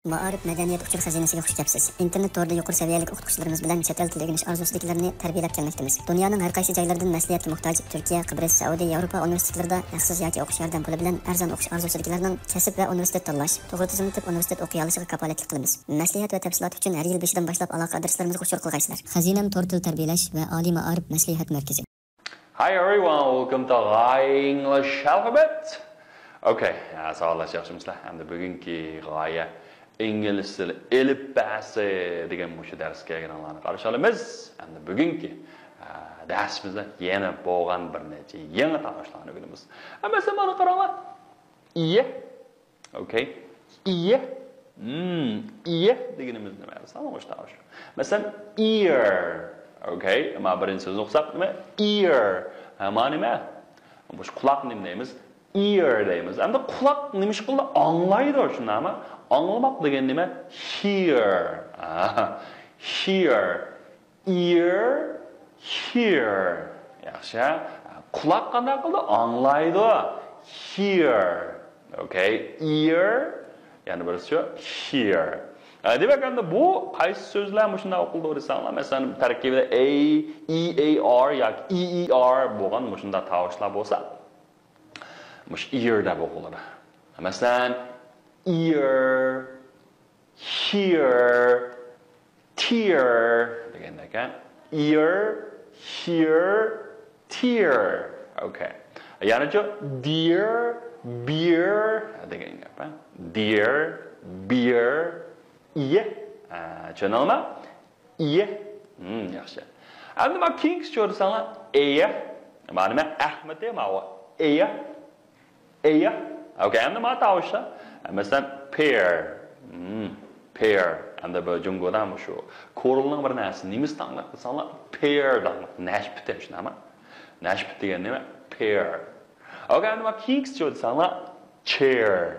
Ma'arif madaniyat uçur xazinasiga xush kelibsiz. İnternet torida yuqori saviyalik o'qituvchilarimiz bilan chet el tili o'rganish orzusidagilarni tarbiyalab kelmoqdamiz. Dunyoning har qaysi joylaridan maslahatga muhtoj Turkiya, Qibrис, Saudiya, Yevropa universitetlarida haqsiz yoki o'qish yordam puli bilan arzon o'qish orzusidagilarning kasb va universitet tanlash, to'g'ri tizimli universitet o'qiy olishiga kafolatlik qilamiz. Maslahat va tafsilot uchun har yil 5dan boshlab aloqa adreslarimizga uchur qilgaysizlar. Xazinam tor til tarbiyalash va oliy ma'arif maslahat markazi. Hi everyone, welcome to English alphabet. Okay, sağolasiz yaxshimisizlar? Hamda bugungi g'oya İngiliz tili elipbesi degan bu darsga kelganlarni qarshi olamiz. Hamda bugungi darsimizda yana bo'lgan bir necha yangi tanishlarni o'rganamiz. Masalan, mana qaranglar. Iye. Okay. Iye. Iye deganimiz nima? Salomlash tanish. Masalan, ear. Okay. Ama birinchi so'zni o'qisaq nima? Ear. Ma'no nima? Bu quloq nima deymiz? Ear deymiz. Endi quloq nima ish qildi? Anglaydi shundami? Anglamak degan nima? Hear. Hear. Ear. Hear. Yaxshi. Quloq qanday qildi? Anglaydi. Hear. Okay. Ear. Yani birisi hear. Demek endi bu qaysi so'zlar shunday o'qildi desanglar, masalan, tarkibida a, ear yoki eer bo'lgan shunday tovushlar bo'lsa, mush ear deb o'qiladi. Masalan, ear, hear, tear deganda ekan. Ear, hear, tear. Okay. Ya'ni-chi dear, beer degan gap. Dear, beer, iye. Tushunarlimi? Iye. Yaxshi. Endi men keyingi ko'rsanglar, eye. Mana men Ahmad deyman. Eye. Eye. Okay, endi men tavishlar. Masalan, pear. Pear. Endi bu Jungodan shu ko'rilning bir narsa nemisdan anglab qilsanglar, pear dan nashp deyishadi. Nashp degan nima? Pear. Okay, endi men keyingi ko'rsanglar, chair.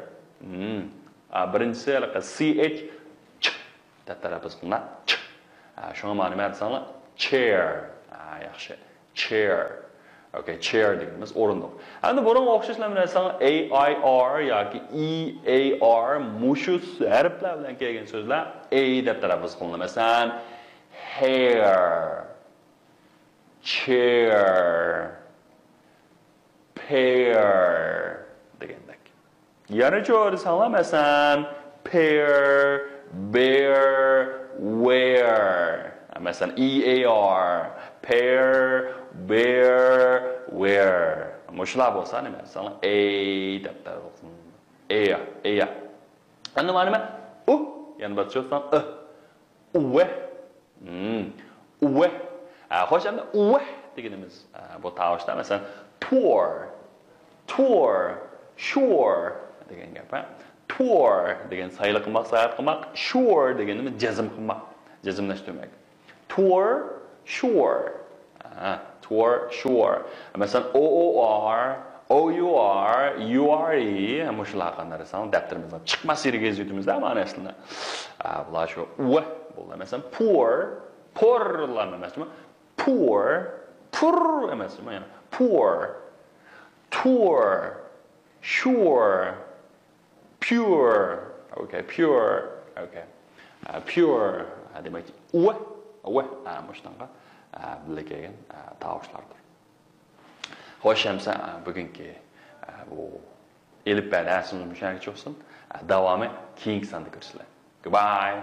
Birinchisi ch tarafiz qilma. Shunga ma'no bersanlar, chair. Yaxshi. Chair. Okay, chair deganimiz o'rindiq. Endi bunga o'xshashlar bilan aytsam a i r yoki e a r mushu harflar bilan kelgan so'zlar a deb tarafiz qilinadi. Masalan, hair, chair, pear degandek. Yana ko'rsanlar, masalan, pear, bear, wear. Masalan, e a r, pear, bear, wear. Mushlar bo'lsa nima? Masalan, a deb tarafim. A. Endi mana nima? Yana bir so'zdan uwe. Uwe. Xo'sh, endi uwe deganimiz bu tovushda masalan tour, sure degan gap. Tour degan sayli qilmoq, sayohat qilmoq, sure deganimiz jazm qilmoq, jazmlash demak. Tour, sure. Tour, sure. Masalan, OUR, URE, mushlar qanday desam, daftarimizdan chiqmas yeriga yozayotimiz-da, mana aslida. Bular shu u bo'ladi. Masalan, poorlar emasmi? Poor emasmi? Yana poor. Tour, sure, pure. Okay, pure. Okay. Pure demak u mushunga bilgan tovushlardir. Xo'sh, hamsa bugungi bu elipbesi darsimiz mushunga chiqsin. Davomi keyingi sonda ko'rishlar. Goodbye.